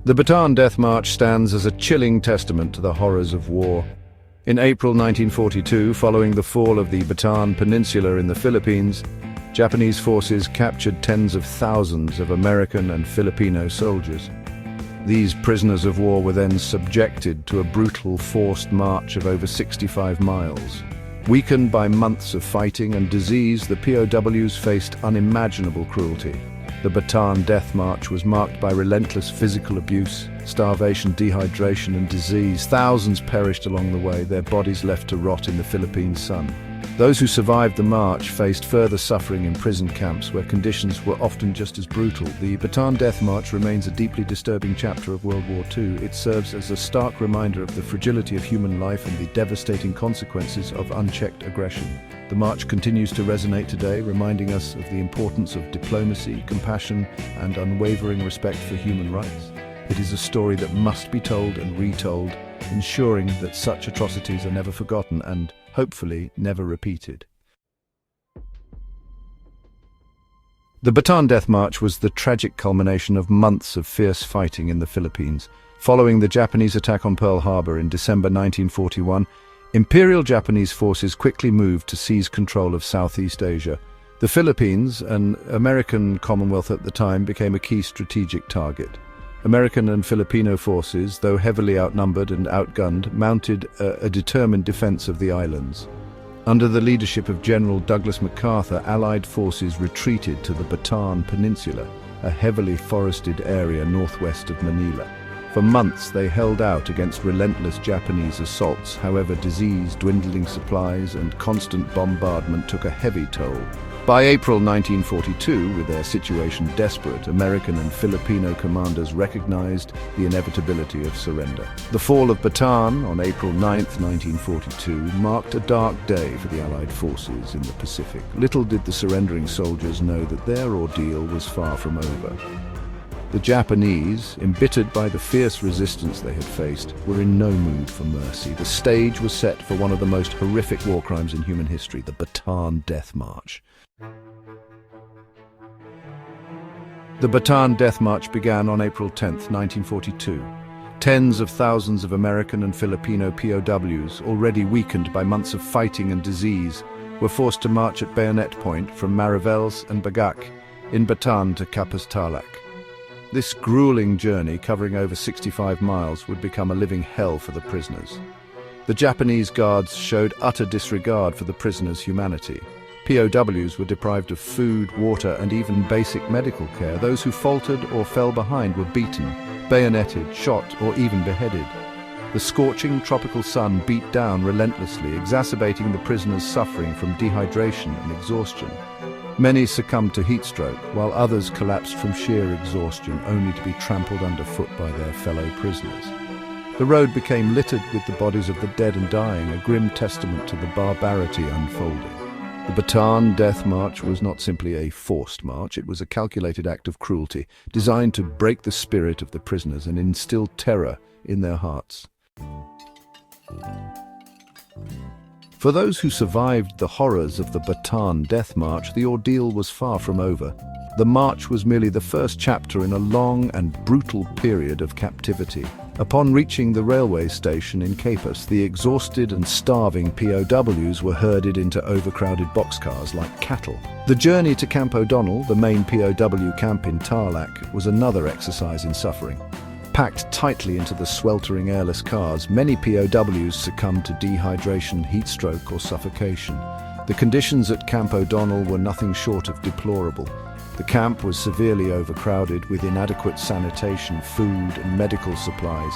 The Bataan Death March stands as a chilling testament to the horrors of war. In April 1942, following the fall of the Bataan Peninsula in the Philippines, Japanese forces captured tens of thousands of American and Filipino soldiers. These prisoners of war were then subjected to a brutal forced march of over 65 miles. Weakened by months of fighting and disease, the POWs faced unimaginable cruelty. The Bataan Death March was marked by relentless physical abuse, starvation, dehydration, and disease. Thousands perished along the way, their bodies left to rot in the Philippine sun. Those who survived the march faced further suffering in prison camps where conditions were often just as brutal. The Bataan Death March remains a deeply disturbing chapter of World War II. It serves as a stark reminder of the fragility of human life and the devastating consequences of unchecked aggression. The march continues to resonate today, reminding us of the importance of diplomacy, compassion, and unwavering respect for human rights. It is a story that must be told and retold, ensuring that such atrocities are never forgotten and, hopefully, never repeated. The Bataan Death March was the tragic culmination of months of fierce fighting in the Philippines. Following the Japanese attack on Pearl Harbor in December 1941, Imperial Japanese forces quickly moved to seize control of Southeast Asia. The Philippines, an American Commonwealth at the time, became a key strategic target. American and Filipino forces, though heavily outnumbered and outgunned, mounted a determined defense of the islands. Under the leadership of General Douglas MacArthur, Allied forces retreated to the Bataan Peninsula, a heavily forested area northwest of Manila. For months they held out against relentless Japanese assaults. However, disease, dwindling supplies, and constant bombardment took a heavy toll. By April 1942, with their situation desperate, American and Filipino commanders recognized the inevitability of surrender. The fall of Bataan on April 9, 1942, marked a dark day for the Allied forces in the Pacific. Little did the surrendering soldiers know that their ordeal was far from over. The Japanese, embittered by the fierce resistance they had faced, were in no mood for mercy. The stage was set for one of the most horrific war crimes in human history, the Bataan Death March. The Bataan Death March began on April 10, 1942. Tens of thousands of American and Filipino POWs, already weakened by months of fighting and disease, were forced to march at bayonet point from Mariveles and Bagak in Bataan to Capas Tarlac. This grueling journey, covering over 65 miles, would become a living hell for the prisoners. The Japanese guards showed utter disregard for the prisoners' humanity. POWs were deprived of food, water, and even basic medical care. Those who faltered or fell behind were beaten, bayoneted, shot, or even beheaded. The scorching tropical sun beat down relentlessly, exacerbating the prisoners' suffering from dehydration and exhaustion. Many succumbed to heat stroke, while others collapsed from sheer exhaustion, only to be trampled underfoot by their fellow prisoners. The road became littered with the bodies of the dead and dying, a grim testament to the barbarity unfolding. The Bataan Death March was not simply a forced march, it was a calculated act of cruelty, designed to break the spirit of the prisoners and instill terror in their hearts. For those who survived the horrors of the Bataan Death March, the ordeal was far from over. The march was merely the first chapter in a long and brutal period of captivity. Upon reaching the railway station in Capas, the exhausted and starving POWs were herded into overcrowded boxcars like cattle. The journey to Camp O'Donnell, the main POW camp in Tarlac, was another exercise in suffering. Packed tightly into the sweltering airless cars, many POWs succumbed to dehydration, heat stroke, or suffocation. The conditions at Camp O'Donnell were nothing short of deplorable. The camp was severely overcrowded with inadequate sanitation, food, and medical supplies.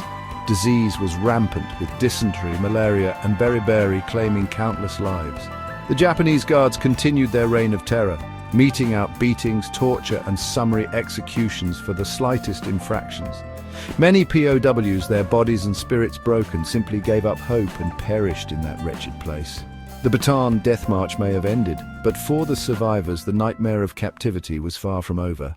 Disease was rampant with dysentery, malaria, and beriberi claiming countless lives. The Japanese guards continued their reign of terror, meting out beatings, torture, and summary executions for the slightest infractions. Many POWs, their bodies and spirits broken, simply gave up hope and perished in that wretched place. The Bataan Death March may have ended, but for the survivors, the nightmare of captivity was far from over.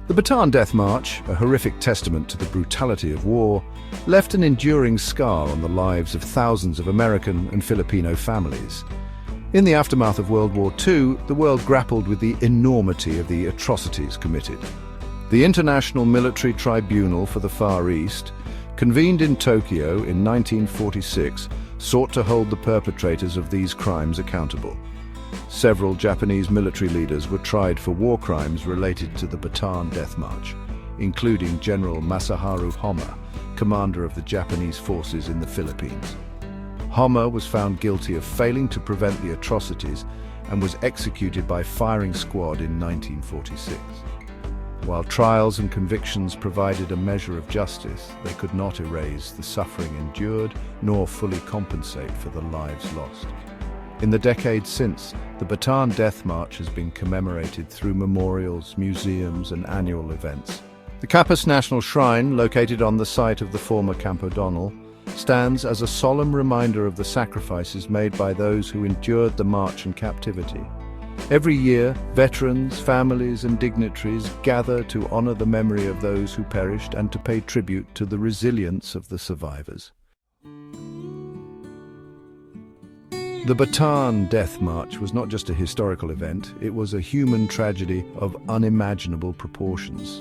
The Bataan Death March, a horrific testament to the brutality of war, left an enduring scar on the lives of thousands of American and Filipino families. In the aftermath of World War II, the world grappled with the enormity of the atrocities committed. The International Military Tribunal for the Far East, convened in Tokyo in 1946, sought to hold the perpetrators of these crimes accountable. Several Japanese military leaders were tried for war crimes related to the Bataan Death March, including General Masaharu Homma, commander of the Japanese forces in the Philippines. Homma was found guilty of failing to prevent the atrocities and was executed by firing squad in 1946. While trials and convictions provided a measure of justice, they could not erase the suffering endured nor fully compensate for the lives lost. In the decades since, the Bataan Death March has been commemorated through memorials, museums, and annual events. The Kapus National Shrine, located on the site of the former Camp O'Donnell, stands as a solemn reminder of the sacrifices made by those who endured the march and captivity. Every year, veterans, families, and dignitaries gather to honor the memory of those who perished and to pay tribute to the resilience of the survivors. The Bataan Death March was not just a historical event, it was a human tragedy of unimaginable proportions.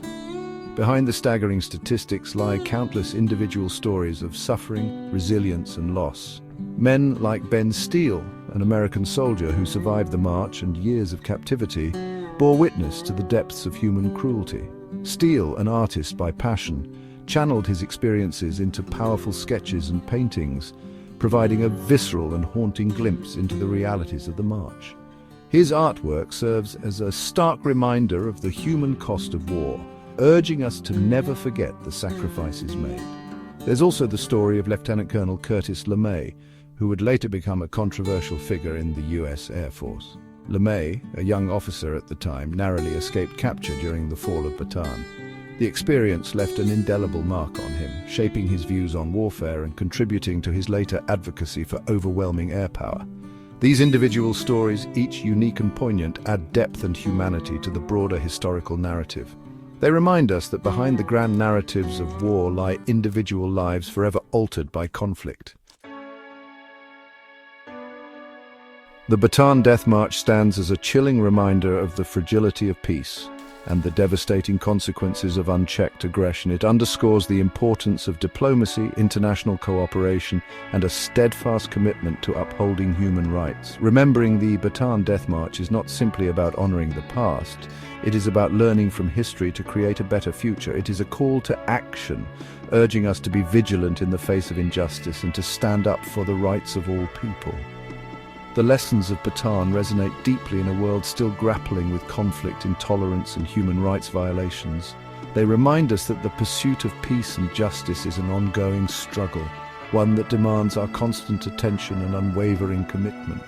Behind the staggering statistics lie countless individual stories of suffering, resilience, and loss. Men like Ben Steele, an American soldier who survived the march and years of captivity, bore witness to the depths of human cruelty. Steele, an artist by passion, channeled his experiences into powerful sketches and paintings, providing a visceral and haunting glimpse into the realities of the march. His artwork serves as a stark reminder of the human cost of war, urging us to never forget the sacrifices made. There's also the story of Lieutenant Colonel Curtis LeMay, who would later become a controversial figure in the U.S. Air Force. LeMay, a young officer at the time, narrowly escaped capture during the fall of Bataan. The experience left an indelible mark on him, shaping his views on warfare and contributing to his later advocacy for overwhelming air power. These individual stories, each unique and poignant, add depth and humanity to the broader historical narrative. They remind us that behind the grand narratives of war lie individual lives forever altered by conflict. The Bataan Death March stands as a chilling reminder of the fragility of peace and the devastating consequences of unchecked aggression. It underscores the importance of diplomacy, international cooperation, and a steadfast commitment to upholding human rights. Remembering the Bataan Death March is not simply about honoring the past. It is about learning from history to create a better future. It is a call to action, urging us to be vigilant in the face of injustice and to stand up for the rights of all people. The lessons of Bataan resonate deeply in a world still grappling with conflict, intolerance, and human rights violations. They remind us that the pursuit of peace and justice is an ongoing struggle, one that demands our constant attention and unwavering commitment.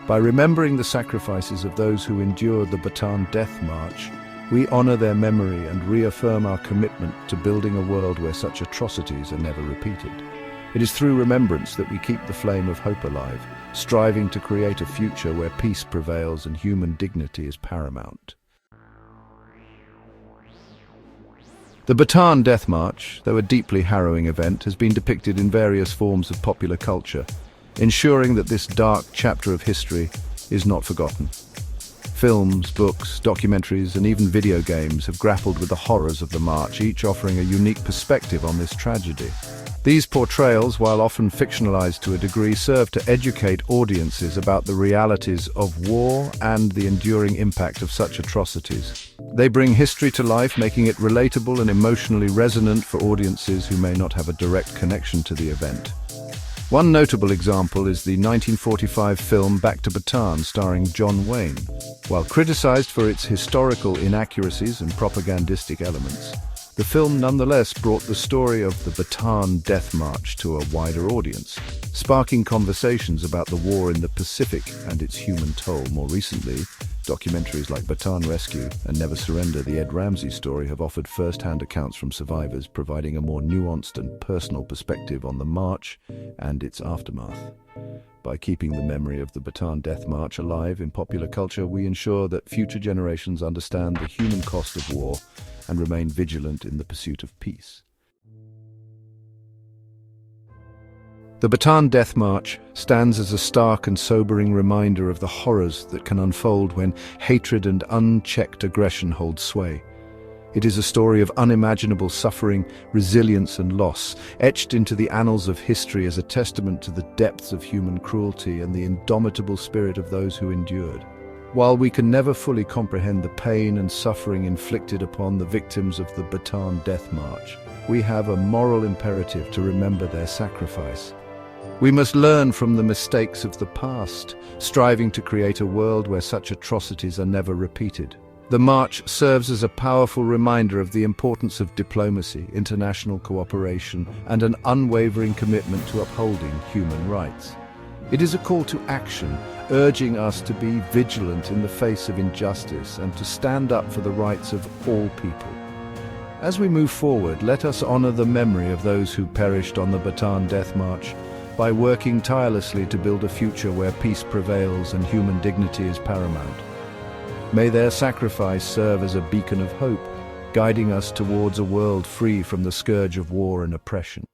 By remembering the sacrifices of those who endured the Bataan Death March, we honor their memory and reaffirm our commitment to building a world where such atrocities are never repeated. It is through remembrance that we keep the flame of hope alive, striving to create a future where peace prevails and human dignity is paramount. The Bataan Death March, though a deeply harrowing event, has been depicted in various forms of popular culture, ensuring that this dark chapter of history is not forgotten. Films, books, documentaries, and even video games have grappled with the horrors of the march, each offering a unique perspective on this tragedy. These portrayals, while often fictionalized to a degree, serve to educate audiences about the realities of war and the enduring impact of such atrocities. They bring history to life, making it relatable and emotionally resonant for audiences who may not have a direct connection to the event. One notable example is the 1945 film Back to Bataan, starring John Wayne. While criticized for its historical inaccuracies and propagandistic elements, the film nonetheless brought the story of the Bataan Death March to a wider audience, sparking conversations about the war in the Pacific and its human toll. More recently, documentaries like Bataan Rescue and Never Surrender, the Ed Ramsey story, have offered first-hand accounts from survivors, providing a more nuanced and personal perspective on the march and its aftermath. By keeping the memory of the Bataan Death March alive in popular culture, we ensure that future generations understand the human cost of war and remain vigilant in the pursuit of peace. The Bataan Death March stands as a stark and sobering reminder of the horrors that can unfold when hatred and unchecked aggression hold sway. It is a story of unimaginable suffering, resilience and loss, etched into the annals of history as a testament to the depths of human cruelty and the indomitable spirit of those who endured. While we can never fully comprehend the pain and suffering inflicted upon the victims of the Bataan Death March, we have a moral imperative to remember their sacrifice. We must learn from the mistakes of the past, striving to create a world where such atrocities are never repeated. The march serves as a powerful reminder of the importance of diplomacy, international cooperation, and an unwavering commitment to upholding human rights. It is a call to action, urging us to be vigilant in the face of injustice and to stand up for the rights of all people. As we move forward, let us honor the memory of those who perished on the Bataan Death March by working tirelessly to build a future where peace prevails and human dignity is paramount. May their sacrifice serve as a beacon of hope, guiding us towards a world free from the scourge of war and oppression.